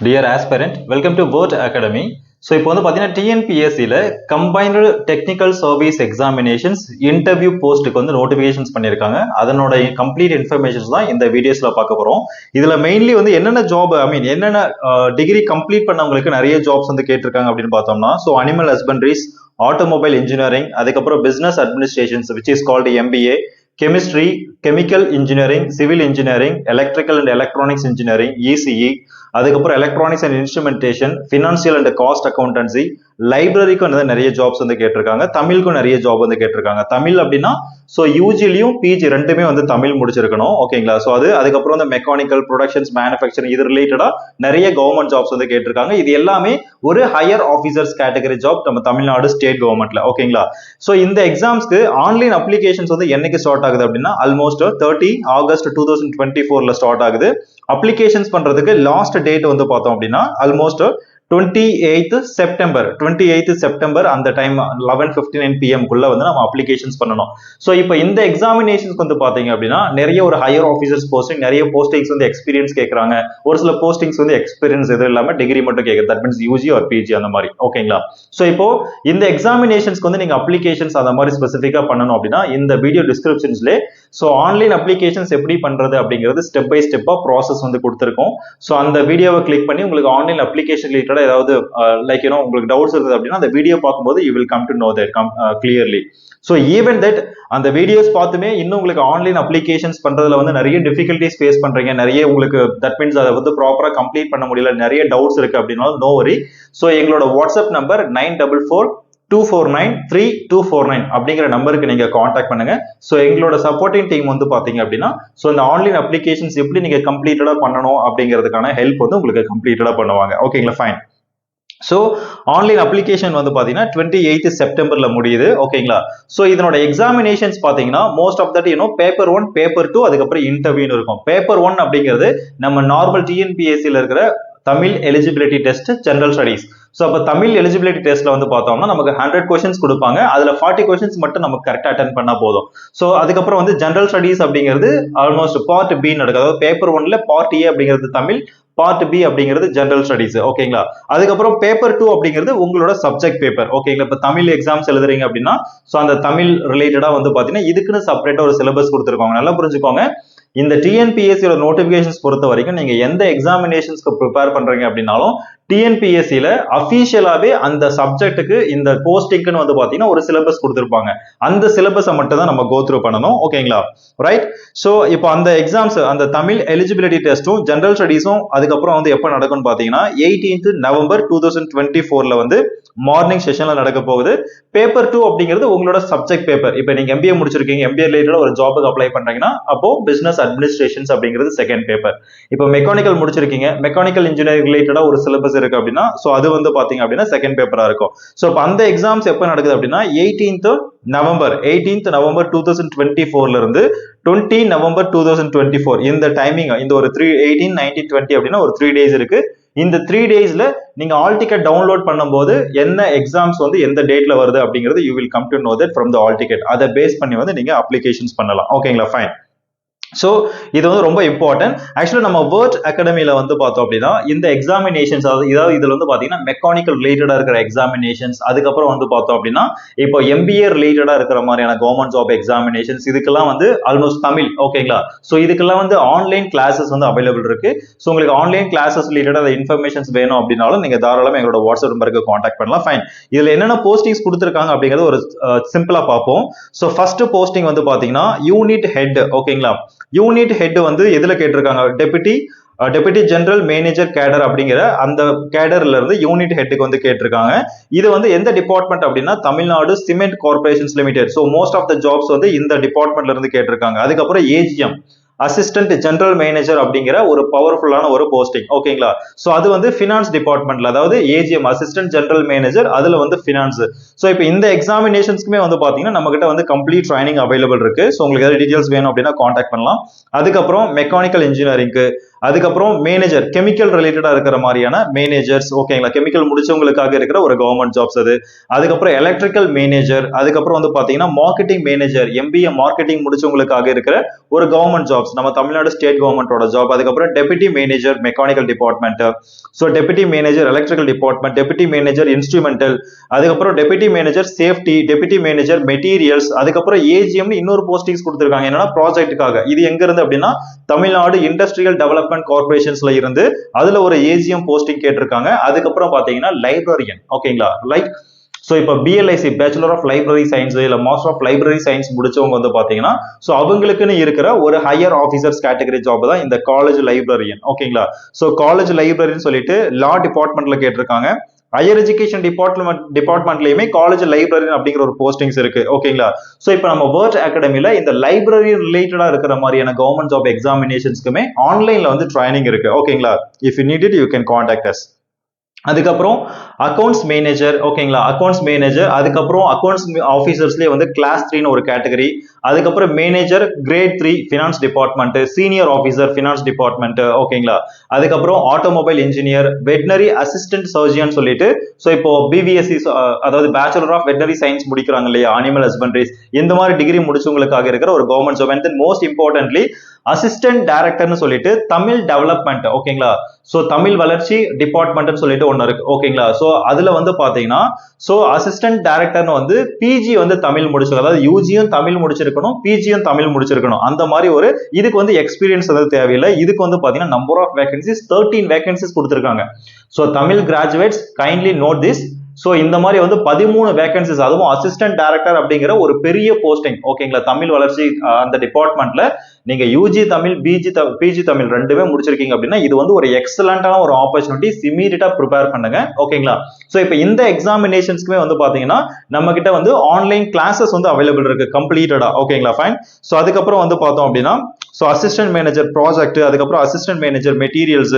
Dear aspirant, welcome to Word Academy. So இப்போ வந்து பார்த்தீங்கன்னா டிஎன்பிஎஸ்சியில் combined technical service examinations interview போஸ்ட்டுக்கு வந்து நோட்டிஃபிகேஷன்ஸ் பண்ணியிருக்காங்க. அதனோட கம்ப்ளீட் இன்ஃபர்மேஷன்ஸ் தான் இந்த வீடியோஸில் பார்க்க போகிறோம். இதில் மெயின்லி வந்து என்னென்ன ஜாப் என்னென்ன டிகிரி கம்ப்ளீட் பண்ணவங்களுக்கு நிறைய ஜாப்ஸ் வந்து கேட்டிருக்காங்க அப்படின்னு பார்த்தோம்னா, so animal husbandries, automobile engineering, அதுக்கப்புறம் business administrations which is called MBA, chemistry, chemical engineering, civil engineering, electrical and electronics engineering, ECE, அதுக்கப்புறம் electronics and instrumentation, financial and cost accountancy, லைப்ரரிக்கும் வந்து நிறைய ஜாப்ஸ் வந்து கேட்டிருக்காங்க. தமிழுக்கும் நிறைய ஜாப் வந்து கேட்டிருக்காங்க. தமிழ் அப்படின்னா ஸோ யூஜிலையும் பிஜி ரெண்டுமே வந்து தமிழ் முடிச்சிருக்கணும். ஓகேங்களா? ஸோ அதுக்கப்புறம் வந்து மெக்கானிக்கல், ப்ரொடக்ஷன்ஸ், மேனுஃபேக்சரிங் இது ரிலேட்டடா நிறைய கவர்மெண்ட் ஜாப்ஸ் வந்து கேட்டிருக்காங்க. இது எல்லாமே ஒரு ஹையர் ஆஃபீஸர்ஸ் கேட்டகரி ஜாப் நம்ம தமிழ்நாடு ஸ்டேட் கவர்மெண்ட்ல. ஓகேங்களா? ஸோ இந்த எக்ஸாம்ஸ்க்கு ஆன்லைன் அப்ளிகேஷன்ஸ் வந்து என்னைக்கு ஸ்டார்ட் ஆகுது அப்படின்னா ஆல்மோஸ்ட் 30 ஆகஸ்ட் 2024 ஸ்டார்ட் ஆகுது. அப்ளிகேஷன்ஸ் பண்றதுக்கு லாஸ்ட் டேட் வந்து பார்த்தோம் அப்படின்னா ஆல்மோஸ்ட் 28th செப்டம்பர் அந்த டைம் 11:59 PM குள்ள வந்து நம்ம அப்ளிகேஷன்ஸ் பண்ணணும். ஸோ இப்போ இந்த எக்ஸாமினேஷன்ஸ்க்கு வந்து பாத்தீங்க அப்படின்னா நிறைய ஒரு ஹையர் ஆஃபீஸர்ஸ் போஸ்டிங், நிறைய போஸ்டிங்ஸ் வந்து எக்ஸ்பீரியன்ஸ் கேட்கறாங்க. ஒரு சில போஸ்டிங்ஸ் வந்து எக்ஸ்பீரியன்ஸ் எதுவும் இல்லாம டிகிரி மட்டும் கேட்குது. That means UG or PG அந்த மாதிரி. ஓகேங்களா? ஸோ இப்போ இந்த எக்ஸாமினேஷன்ஸ்க்கு வந்து நீங்க அப்ளிகேஷன்ஸ் அந்த மாதிரி ஸ்பெசிஃபிக்கா பண்ணணும் அப்படின்னா இந்த வீடியோ டிஸ்கிரிப்ஷன்ஸ்ல ஸோ ஆன்லைன் அப்ளிகேஷன்ஸ் எப்படி பண்றது அப்படிங்கிறது ஸ்டெப் பை ஸ்டெப்பா ப்ராசஸ் வந்து கொடுத்துருக்கோம். ஸோ அந்த வீடியோவை கிளிக் பண்ணி உங்களுக்கு ஆன்லைன் அப்ளிகேஷன் ரிலேட்டட் ஏதாவது உங்களுக்கு டவுட்ஸ் இருக்குது அப்படின்னா அந்த வீடியோ பார்க்கும்போது you will come to know that clearly. So even that அந்த வீடியோஸ் பார்த்துமே இன்னும் உங்களுக்கு ஆன்லைன் அப்ளிகேஷன்ஸ் பண்றதுல வந்து நிறைய டிஃபிகல்டிஸ் ஃபேஸ் பண்றீங்க, நிறைய உங்களுக்கு தட் மீன்ஸ் அதை வந்து ப்ராப்பரா கம்ப்ளீட் பண்ண முடியல, நிறைய டவுட்ஸ் இருக்கு அப்படின்னாலும் நோ வரி. ஸோ எங்களோட வாட்ஸ்அப் நம்பர் 9442493249 அப்படிங்கிற நம்பருக்கு நீங்க காண்டாக்ட் பண்ணுங்க. ஸோ எங்களோட சப்போர்ட்டிங் டீம் வந்து பாத்தீங்க அப்படின்னா ஸோ இந்த ஆன்லைன் அப்ளிகேஷன்ஸ் எப்படி நீங்க கம்ப்ளீட்டடா பண்ணணும் அப்படிங்கிறதுக்கான ஹெல்ப் வந்து உங்களுக்கு கம்ப்ளீட்டடா பண்ணுவாங்க. ஓகேங்களா? ஃபைன். ஸோ ஆன்லைன் அப்ளிகேஷன் வந்து பாத்தீங்கன்னா 28th செப்டம்பர்ல முடியுது. ஓகேங்களா? ஸோ இதனோட எக்ஸாமினேஷன்ஸ் பாத்தீங்கன்னா most of that paper 1, paper 2, அதுக்கப்புறம் இன்டர்வியூன்னு இருக்கும். பேப்பர் 1 அப்படிங்கிறது நம்ம நார்மல் டிஎன்பிஎஸ்சியில் இருக்கிற Tamil eligibility test, general studies. So அப்போ தமிழ் எலிஜிபிலிட்டி டெஸ்ட்ல வந்து பார்த்தோம்னா நமக்கு 100 கொஸ்டின்ஸ் கொடுப்பாங்க. அதுல 40 கொஸ்டின்ஸ் மட்டும் நமக்கு கரெக்டாக அட்டன் பண்ணா போதும். ஸோ அதுக்கப்புறம் வந்து ஜெனரல் ஸ்டடிஸ் அப்படிங்கிறது ஆல்மோஸ்ட் பார்ட் பி நடக்குது. அதாவது பேப்பர் 1ல பார்ட் ஏ அப்படிங்கிறது தமிழ், பார்ட் பி அப்படிங்கிறது ஜெனரல் ஸ்டடிஸ். ஓகேங்களா? அதுக்கப்புறம் பேப்பர் 2 அப்படிங்கிறது உங்களோட சப்ஜெக்ட் பேப்பர். ஓகேங்களா? இப்போ தமிழ் எக்ஸாம்ஸ் எழுதுறீங்க அப்படின்னா ஸோ அந்த தமிழ் ரிலேட்டடா வந்து பாத்தீங்கன்னா இதுக்குன்னு செப்பரேட்டா ஒரு சிலபஸ் கொடுத்துருக்காங்க. நல்லா புரிஞ்சுக்கோங்க. இந்த டிஎன்பிஎஸ்சியோட நோட்டிபிகேஷன்ஸ் பொறுத்த வரைக்கும் நீங்க எந்த எக்ஸாமினேஷன்ஸ்க்கு ப்ரிப்பேர் பண்றீங்க அப்படின்னாலும் டிஎன்பிஎஸ்சியில அபிஷியலாவே அந்த சப்ஜெக்ட்டுக்கு இந்த போஸ்டிங்னு வந்து பாத்தீங்கன்னா ஒரு சிலபஸ் கொடுத்திருப்பாங்க. அந்த சிலபஸை மட்டும் தான் நம்ம கோ த்ரூ பண்ணணும். ஓகேங்களா? ரைட். சோ இப்போ அந்த எக்ஸாம்ஸ் அந்த தமிழ் எலிஜிபிலிட்டி டெஸ்டும் ஜெனரல் ஸ்டடிஸும் அதுக்கப்புறம் வந்து எப்ப நடக்கும்னு பாத்தீங்கன்னா 18th நவம்பர் 2024 வந்து மார்னிங் செஷன்ல நடக்க போகுது. பேப்பர் 2 அப்படிங்கிறது உங்களோட சப்ஜெக்ட் பேப்பர். இப்போ நீங்க எம்பிஏ முடிச்சிருக்கீங்க, எம்பிஏ ரிலேட்டடா ஒரு ஜாபுக்கு அப்ளை பண்றீங்கன்னா அப்போ பிசினஸ் அட்மினிஸ்ட்ரேஷன்ஸ் அப்படிங்கிறது செகண்ட் பேப்பர். இப்போ மெக்கானிக்கல் முடிச்சிருக்கீங்க, மெக்கானிக்கல் இன்ஜினியரிங் ரிலேட்டடா ஒரு சிலபஸ் இருக்கு அப்படின்னா சோ அது வந்து பாத்தீங்க அப்படின்னா செகண்ட் பேப்பரா இருக்கும். சோ இப்போ அந்த எக்ஸாம்ஸ் எப்ப நடக்குது அப்படின்னா 18th நவம்பர் 2024 இருந்து 20 நவம்பர் 2024 இந்த டைமிங், இந்த ஒரு 18, 19, 20 அப்படின்னா ஒரு 3 days இருக்கு. இந்த 3 daysல நீங்க ஆல் டிக்கெட் டவுன்லோட் பண்ணும்போது என்ன எக்ஸாம்ஸ் வந்து எந்த டேட்ல வருது அப்படிங்கிறது you will come to know that from the all ticket. அதை பேஸ் பண்ணி வந்து நீங்க அப்ளிகேஷன்ஸ் பண்ணலாம். ஓகேங்களா? ஃபைன். ஸோ இது வந்து ரொம்ப இம்பார்ட்டன்ட். ஆக்சுவலா நம்ம வேர்ட் அகாடமியில வந்து பார்த்தோம் அப்படின்னா இந்த எக்ஸாமினேஷன்ஸ் அதாவது இதுல வந்து பாத்தீங்கன்னா மெக்கானிக்கல் ரிலேட்டடா இருக்கிற எக்ஸாமினேஷன்ஸ், அதுக்கப்புறம் வந்து பார்த்தோம் அப்படின்னா இப்போ எம்பிஏ ரிலேட்டடா இருக்கிற மாதிரியான கவர்மெண்ட் ஜாப் எக்ஸாமினேஷன்ஸ் இதுக்கெல்லாம் வந்து ஆல்மோஸ்ட் தமிழ். ஓகேங்களா? ஸோ இதுக்கெல்லாம் வந்து ஆன்லைன் கிளாஸஸ் வந்து அவைலபிள் இருக்கு. ஸோ உங்களுக்கு ஆன்லைன் கிளாஸஸ் ரிலேட்டட் இன்ஃபர்மேஷன்ஸ் வேணும் அப்படின்னாலும் நீங்க தாராளமாக எங்களோட வாட்ஸ்அப் நம்பருக்கு காண்டாக்ட் பண்ணலாம். ஃபைன். இதுல என்னென்ன போஸ்டிங்ஸ் கொடுத்துருக்காங்க அப்படிங்கிறது ஒரு சிம்பிளா பார்ப்போம். ஸோ ஃபர்ஸ்ட் போஸ்டிங் வந்து பாத்தீங்கன்னா யூனிட் ஹெட். ஓகேங்களா? யூனிட் ஹெட் வந்து எதுல கேட்டிருக்காங்க? டெபுட்டி ஜெனரல் மேனேஜர் கேடர் அப்படிங்கிற அந்த கேடர்ல இருந்து யூனிட் ஹெட்டுக்கு வந்து கேட்டிருக்காங்க. இது வந்து எந்த டிபார்ட்மெண்ட் அப்படின்னா Tamil Nadu cement corporations limited. So most of the jobs வந்து இந்த டிபார்ட்மெண்ட்ல இருந்து கேட்டிருக்காங்க. அதுக்கப்புறம் ஏஜிஎம் அசிஸ்டன்ட் ஜெனரல் மேனேஜர் அப்படிங்கிற ஒரு பவர்ஃபுல்லான ஒரு போஸ்டிங். ஓகேங்களா? சோ அது வந்து பினான்ஸ் டிபார்ட்மெண்ட்ல, அதாவது ஏஜிஎம் அசிஸ்டன்ட் ஜெனரல் மேனேஜர், அதுல வந்து பினான்ஸ். சோ இப்போ இந்த எக்ஸாமினேஷன்ஸ்க்குமே வந்து பாத்தீங்கன்னா நம்ம கிட்ட வந்து கம்ப்ளீட் ட்ரைனிங் அவைலபிள் இருக்கு. சோ உங்களுக்கு ஏதாவது டீடைல்ஸ் வேணும் அப்படின்னா காண்டாக்ட் பண்ணலாம். அதுக்கப்புறம் மெக்கானிக்கல் இன்ஜினியரிங்க்கு, அதுக்கப்புறம் மேனேஜர் கெமிக்கல் ரிலேட்டடா இருக்கிற மாதிரியான மேனேஜர்ஸ் ஓகேங்களா, கெமிக்கல் முடிச்சவங்களுக்காக இருக்கிற ஒரு கவர்மெண்ட் ஜாப்ஸ் அது. அதுக்கப்புறம் எலக்ட்ரிக்கல் மேனேஜர், அதுக்கப்புறம் வந்து பாத்தீங்கன்னா மார்க்கெட்டிங் மேனேஜர், MBA மார்க்கெட்டிங் முடிச்சவங்களுக்காக இருக்கிற ஒரு கவர்மெண்ட் ஜாப்ஸ், நம்ம தமிழ்நாடு ஸ்டேட் கவர்மெண்டோட ஜாப். அதுக்கப்புறம் deputy manager mechanical department, so deputy manager electrical department, deputy manager instrumental, அதுக்கப்புறம் deputy manager safety, deputy manager materials, அதுக்கப்புறம் ஏஜிஎம்னு இன்னொரு போஸ்டிங்ஸ் கொடுத்துருக்காங்க. என்னன்னா ப்ராஜெக்ட்டுக்காக. இது எங்க இருந்து அப்படின்னா தமிழ்நாடு இண்டஸ்ட்ரியல் டெவலப்மெண்ட் கார்பரேஷன்ஸ்ல இருந்து அதுல ஒரு ஏஜிஎம் போஸ்டிங் கேட்டிருக்காங்க. அதுக்கப்புறம் பாத்தீங்கன்னா லைப்ரரியன் ஓகேங்களா, லைக் ஸோ இப்போ PLIC bachelor of library science இல்லை மாஸ்டர் ஆஃப் லைப்ரரி சயின்ஸ் முடிச்சவங்க வந்து பாத்தீங்கன்னா ஸோ அவங்களுக்குன்னு இருக்கிற ஒரு ஹையர் ஆஃபீஸர்ஸ் கேட்டகரி ஜாப் தான் இந்த காலேஜ் லைப்ரரியன் ஓகேங்களா. ஸோ காலேஜ் லைப்ரரின்னு சொல்லிட்டு லா டிபார்ட்மெண்ட்ல கேட்டிருக்காங்க. ஹையர் எஜுகேஷன் டிபார்ட்மெண்ட்லயுமே காலேஜ் லைப்ரரி அப்படிங்கிற ஒரு போஸ்டிங்ஸ் இருக்கு ஓகேங்களா. சோ இப்போ நம்ம வேர்ட் அகாடமில இந்த லைப்ரரி ரிலேட்டடா இருக்கிற மாதிரியான கவர்மெண்ட் ஜாப் எக்ஸாமினேஷன்ஸ்க்குமே ஆன்லைன்ல வந்து ட்ரைனிங் இருக்கு ஓகேங்களா. If you need it you can contact us. அதுக்கப்புறம் அக்கௌண்ட்ஸ் மேனேஜர் ஓகேங்களா, அக்கௌண்ட்ஸ் மேனேஜர், அதுக்கப்புறம் அக்கௌண்ட்ஸ் ஆஃபீஸர்ஸ்லேயே வந்து கிளாஸ் 3ன்னு ஒரு கேட்டகரி, அதுக்கப்புறம் manager grade 3 finance department, senior officer finance department ஓகேங்களா. அதுக்கப்புறம் automobile engineer, veterinary assistant surgeon சொல்லிட்டு ஸோ இப்போ பிபிஎஸ்சி அதாவது பேச்சுலர் ஆஃப் வெட்னரி சயின்ஸ் முடிக்கிறாங்க இல்லையா, அனிமல் ஹஸ்பண்ட்ரிஸ், இந்த மாதிரி டிகிரி முடிச்சவங்களுக்காக இருக்கிற ஒரு government job. And then most importantly assistant டைரக்டர்னு சொல்லிட்டு தமிழ் டெவலப்மெண்ட் ஓகேங்களா. சோ தமிழ் வளர்ச்சி டிபார்ட்மெண்ட் சொல்லிட்டு ஒன்னு இருக்கு ஓகேங்களா. சோ அதுல வந்து பாத்தீங்கன்னா சோ அசிஸ்டன்ட் டைரக்டர்னு வந்து பிஜி வந்து தமிழ் முடிச்சிருக்கணும், அதாவது யூஜியும் தமிழ் முடிச்சிருக்கணும், பிஜியும் தமிழ் முடிச்சிருக்கணும். அந்த மாதிரி ஒரு இதுக்கு வந்து எக்ஸ்பீரியன்ஸ் வந்து தேவையில்லை. இதுக்கு வந்து பாத்தீங்கன்னா நம்பர் ஆஃப் வேகன்சிஸ் 13 வேகன்சிஸ் கொடுத்திருக்காங்க. So Tamil graduates kindly note this. So இந்த மாதிரி வந்து 13 வேகன்சிஸ், அதுவும் அசிஸ்டன்ட் டைரக்டர் அப்படிங்கிற ஒரு பெரிய போஸ்டிங் ஓகேங்களா. தமிழ் வளர்ச்சி அந்த டிபார்ட்மெண்ட்ல நீங்க யூஜி தமிழ் பிஜி தமிழ் ரெண்டுமே முடிச்சிருக்கீங்க அப்படின்னா இது வந்து ஒரு எக்ஸலண்டான ஒரு ஆப்பர்ச்சுனிட்டி. இமீடியட்டா ப்ரிப்பேர் பண்ணுங்க ஓகேங்களா. சோ இப்போ இந்த எக்ஸாமினேஷன்ஸ்க்குமே வந்து பாத்தீங்கன்னா நம்ம கிட்ட வந்து ஆன்லைன் கிளாஸஸ் வந்து அவைலபிள் இருக்கு கம்ப்ளீட்டடா ஓகேங்களா. ஃபைன். சோ அதுக்கப்புறம் வந்து பார்த்தோம் அப்படின்னா சோ அசிஸ்டன்ட் மேனேஜர் ப்ராஜெக்ட், அதுக்கப்புறம் அசிஸ்டன்ட் மேனேஜர் மெட்டீரியல்ஸ்,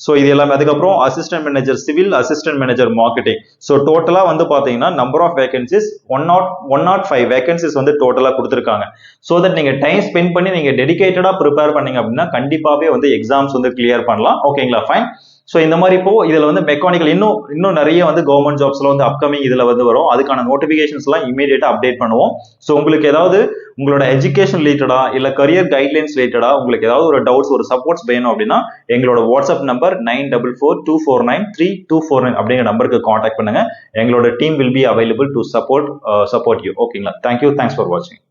ஸோ இது எல்லாமே, அதுக்கப்புறம் assistant manager civil, assistant manager marketing. So டோட்டலா வந்து பாத்தீங்கன்னா நம்பர் ஆஃப் வேகன்சிஸ் 105 வேகன்சிஸ் வந்து டோட்டலா கொடுத்துருக்காங்க. ஸோ தட் நீங்க டைம் ஸ்பெண்ட் பண்ணி நீங்க டெடிகேட்டடா ப்ரிப்பேர் பண்ணீங்க அப்படின்னா கண்டிப்பாவே வந்து எக்ஸாம்ஸ் வந்து கிளியர் பண்ணலாம் ஓகேங்களா. ஃபைன். ஸோ இந்த மாதிரி இப்போ இதுல வந்து மெக்கானிக்கல் இன்னும் நிறைய வந்து கவர்மெண்ட் ஜாப்ஸ்ல வந்து அப்கமிங் இதுல வந்து வரும். அதுக்கான நோட்டிபிகேஷன்ஸ் எல்லாம் இமீடியட்டா அப்டேட் பண்ணுவோம். ஸோ உங்களுக்கு ஏதாவது உங்களோட எஜுகேஷன் ரிலேட்டடா இல்ல கரியர் கைட்லைன்ஸ் ரிலேட்டடா உங்களுக்கு ஏதாவது ஒரு டவுட்ஸ் ஒரு சப்போர்ட்ஸ் வேணும் அப்படின்னா எங்களோட வாட்ஸ்அப் நம்பர் 9442493249 அப்படிங்கிற நம்பருக்கு கான்டாக்ட் பண்ணுங்க. எங்களோட team will be available to support you ஓகேங்களா. தேங்க்யூ, தேங்க்ஸ் ஃபார் வாட்சிங்.